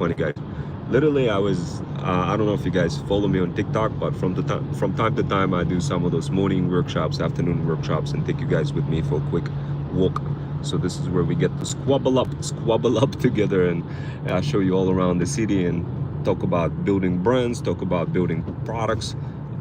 funny, guys. Literally, I was I don't know if you guys follow me on TikTok, but from time to time I do some of those morning workshops, afternoon workshops, and take you guys with me for a quick walk. So this is where we get to squabble up together, and show you all around the city and talk about building brands, talk about building products,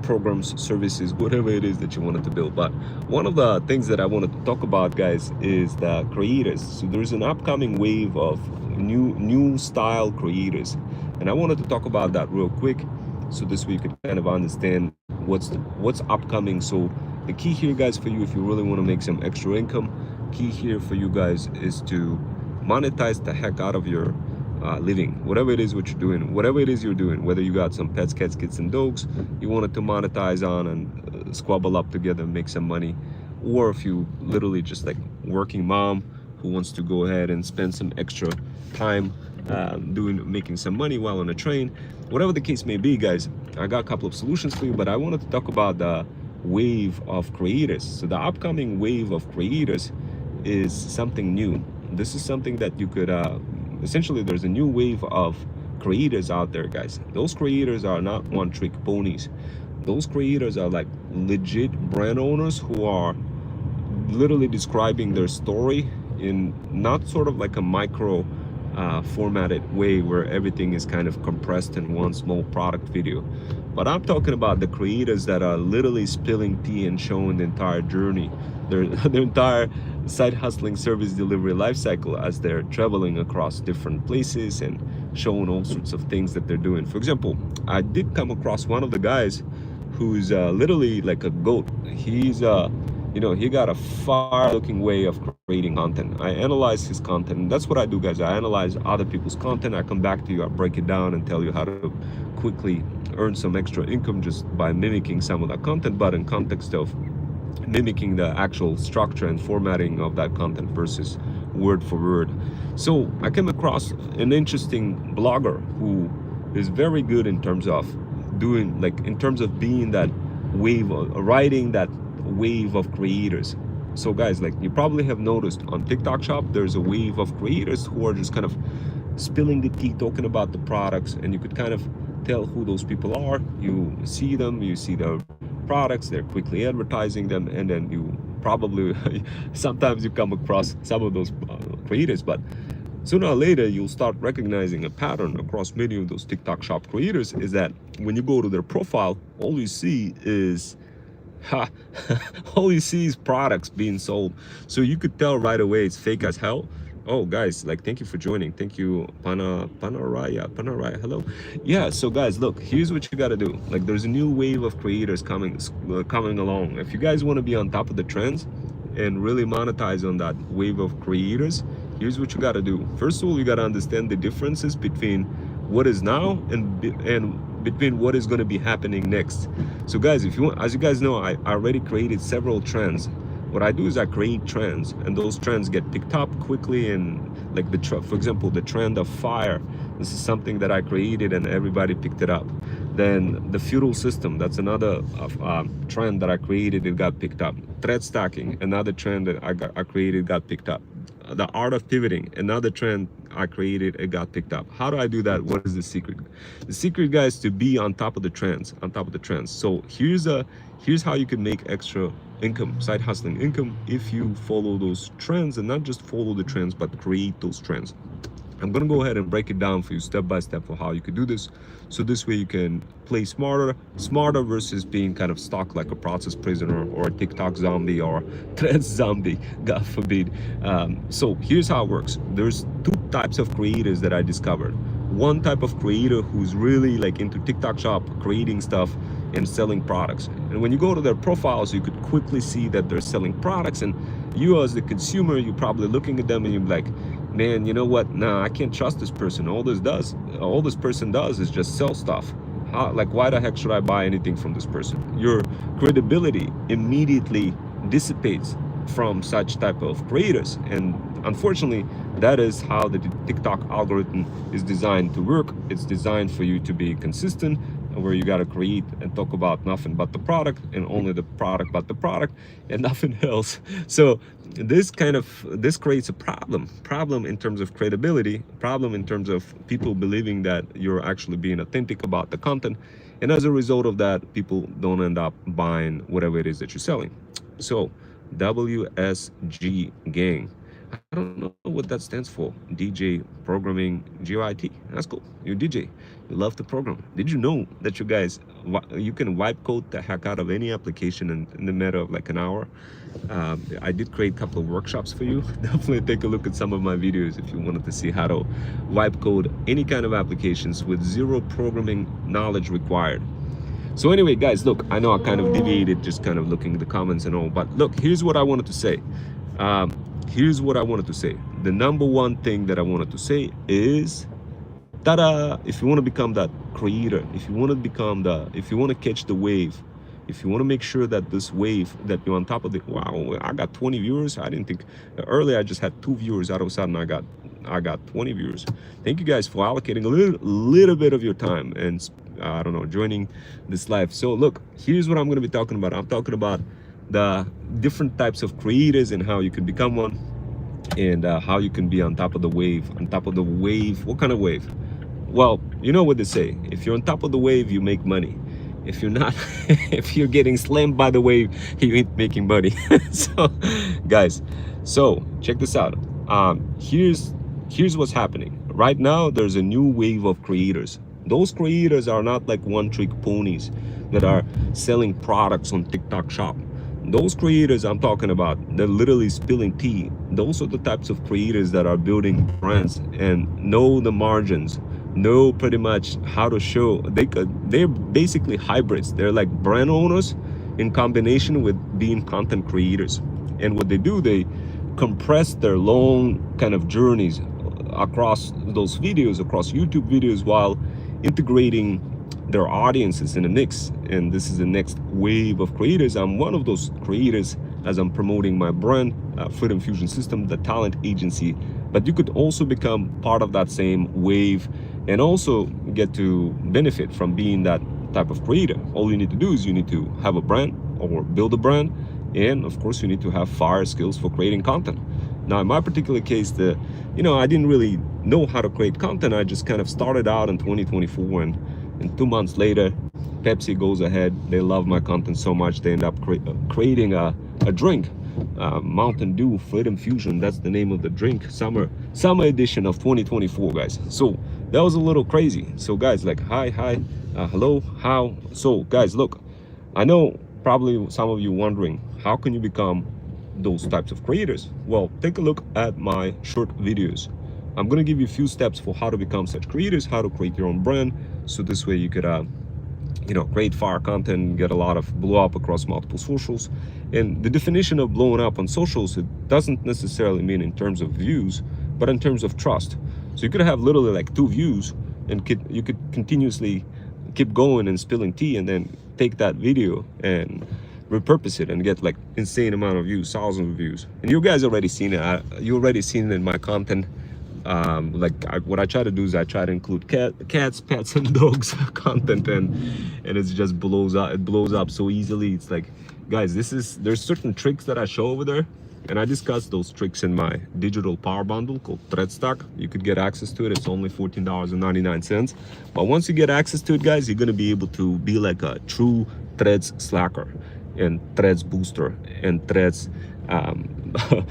programs, services, whatever it is that you wanted to build. But one of the things that I wanted to talk about, guys, is the creators. So there's an upcoming wave of new style creators, and I wanted to talk about that real quick, so this way you could kind of understand what's upcoming. So the key here, guys, for you, if you really want to make some extra income, key here for you guys is to monetize the heck out of your living, whatever it is what you're doing, whatever it is you're doing, whether you got some pets, cats, kids, and dogs you wanted to monetize on and squabble up together and make some money, or if you literally just like working mom who wants to go ahead and spend some extra time making some money while on a train, whatever the case may be, guys, I got a couple of solutions for you. But I wanted to talk about the wave of creators. So the upcoming wave of creators is something new. This is something that you could essentially, there's a new wave of creators out there, guys. Those creators are not one-trick ponies. Those creators are like legit brand owners who are literally describing their story in not sort of like a micro formatted way where everything is kind of compressed in one small product video. But I'm talking about the creators that are literally spilling tea and showing the entire journey, their entire side hustling service delivery life cycle as they're traveling across different places and showing all sorts of things that they're doing. For example, I did come across one of the guys who's literally like a goat. He's he got a far looking way of creating content. I analyze his content, and that's what I do, guys. I analyze other people's content. I come back to you, I break it down and tell you how to quickly earn some extra income just by mimicking some of that content, but in context of mimicking the actual structure and formatting of that content versus word for word. So I came across an interesting blogger who is very good in terms of doing, like, in terms of being that wave, riding that wave of creators. So guys, like, you probably have noticed on TikTok shop, there's a wave of creators who are just kind of spilling the tea, talking about the products, and you could kind of tell who those people are. You see them, you see their products, they're quickly advertising them, and then you probably sometimes you come across some of those creators, but sooner or later you'll start recognizing a pattern across many of those TikTok shop creators, is that when you go to their profile, all you see is all you see is products being sold. So you could tell right away it's fake as hell. Oh, guys, like, thank you for joining. Thank you, Panaraya, hello. Yeah, so guys, look, here's what you got to do. Like, there's a new wave of creators coming along. If you guys want to be on top of the trends and really monetize on that wave of creators, here's what you got to do. First of all, you got to understand the differences between what is now and between what is going to be happening next. So guys, if you want, as you guys know, I already created several trends. What I do is I create trends, and those trends get picked up quickly. And like for example, the trend of fire, this is something that I created and everybody picked it up. Then the feudal system, that's another trend that I created, it got picked up. Thread stacking, another trend that I created, got picked up. The art of pivoting, another trend I created, it got picked up. How do I do that? What is the secret? The secret, guys, to be on top of the trends, So here's how you can make extra income, side hustling income, if you follow those trends, and not just follow the trends, but create those trends. I'm gonna go ahead and break it down for you step by step for how you could do this. So this way you can play smarter versus being kind of stuck like a process prisoner or a TikTok zombie or threads zombie, God forbid. So here's how it works. There's two types of creators that I discovered. One type of creator who's really like into TikTok shop, creating stuff and selling products. And when you go to their profiles, you could quickly see that they're selling products, and you as the consumer, you're probably looking at them and you're like, man, you know what? Nah, I can't trust this person. All this person does is just sell stuff. Like, why the heck should I buy anything from this person? Your credibility immediately dissipates from such type of creators. And unfortunately, that is how the TikTok algorithm is designed to work. It's designed for you to be consistent, where you got to create and talk about nothing but the product, and only the product but the product, and nothing else. So this creates a problem in terms of credibility, problem in terms of people believing that you're actually being authentic about the content, and as a result of that, people don't end up buying whatever it is that you're selling. So WSG gang, I don't know what that stands for. DJ programming GYT. That's cool. You're a DJ. You love to program. Did you know that you can wipe code the heck out of any application in the matter of like an hour? I did create a couple of workshops for you. Definitely take a look at some of my videos if you wanted to see how to wipe code any kind of applications with zero programming knowledge required. So anyway, guys, look, I know I kind of deviated just kind of looking at the comments and all, but look, here's what I wanted to say. Here's what I wanted to say. The number one thing that I wanted to say is, ta-da! If you want to become that creator, if you want to catch the wave, if you want to make sure that this wave that you're on top of wow, I got 20 viewers. I didn't think earlier I just had 2 viewers. All of a sudden I got 20 viewers. Thank you guys for allocating a little bit of your time and I don't know, joining this live. So look, here's what I'm going to be talking about. I'm talking about the different types of creators and how you can become one, and how you can be on top of the wave. On top of the wave, what kind of wave? Well, you know what they say, if you're on top of the wave, you make money. If you're not, if you're getting slammed by the wave, you ain't making money. So guys, so check this out. Here's what's happening right now. There's a new wave of creators. Those creators are not like one-trick ponies that are selling products on TikTok Shop. Those creators I'm talking about, they're literally spilling tea. Those are the types of creators that are building brands and know the margins, know pretty much how to show. They're basically hybrids. They're like brand owners in combination with being content creators. And what they do, they compress their long kind of journeys across those videos, across YouTube videos, while integrating their audiences in a mix. And this is the next wave of creators. I'm one of those creators as I'm promoting my brand, Freedom Fusion System, the talent agency. But you could also become part of that same wave and also get to benefit from being that type of creator. All you need to do is you need to have a brand or build a brand, and of course you need to have fire skills for creating content. Now in my particular case, I didn't really know how to create content. I just kind of started out in 2024, and 2 months later, Pepsi goes ahead. They love my content so much, they end up creating a drink, Mountain Dew Freedom Fusion. That's the name of the drink, summer edition of 2024, guys. So that was a little crazy. So guys, like hi, hello, how? So guys, look, I know probably some of you wondering, how can you become those types of creators? Well, take a look at my short videos. I'm going to give you a few steps for how to become such creators, how to create your own brand, so this way you could create fire content, get a lot of blow up across multiple socials. And the definition of blowing up on socials, it doesn't necessarily mean in terms of views, but in terms of trust. So you could have literally like 2 views and you could continuously keep going and spilling tea, and then take that video and repurpose it and get like insane amount of views, thousands of views. And you guys already seen it. You already seen it in my content. What I try to do is I try to include cats, pets, and dogs content, and it just blows up. It blows up so easily. It's like, guys, there's certain tricks that I show over there, and I discuss those tricks in my digital power bundle called Thread Stack. You could get access to it. It's only $14.99. But once you get access to it, guys, you're gonna be able to be like a true Threads slacker and Threads booster and Threads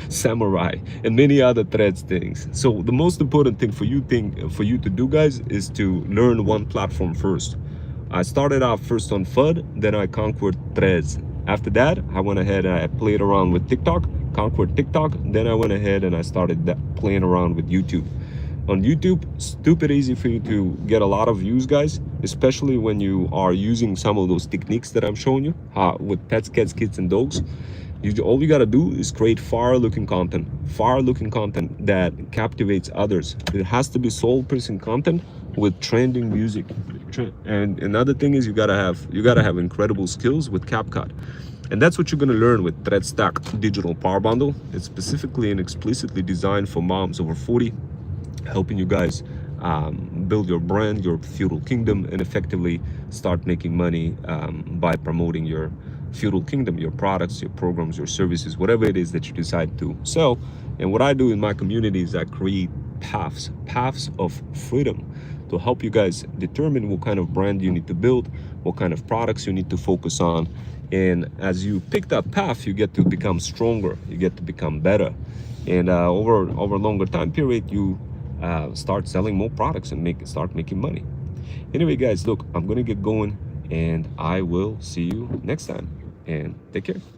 samurai and many other Threads things. So the most important thing for you to do, guys, is to learn one platform first. I started off first on FUD, then I conquered Threads. After that, I went ahead and I played around with TikTok, conquered TikTok. Then I went ahead and I started playing around with YouTube. On YouTube, stupid easy for you to get a lot of views, guys, especially when you are using some of those techniques that I'm showing you with pets, cats, kids, and dogs. All you gotta do is create fire-looking content that captivates others. It has to be soul-piercing content with trending music. And another thing is you gotta have incredible skills with CapCut. And that's what you're gonna learn with Thread Stack Digital Power Bundle. It's specifically and explicitly designed for moms over 40, helping you guys build your brand, your feudal kingdom, and effectively start making money by promoting your feudal kingdom, your products, your programs, your services, whatever it is that you decide to sell. And what I do in my community is I create paths of freedom to help you guys determine what kind of brand you need to build, what kind of products you need to focus on. And as you pick that path, you get to become stronger, you get to become better. And over a longer time period, you start selling more products and start making money. Anyway, guys, look, I'm gonna get going, and I will see you next time. And take care.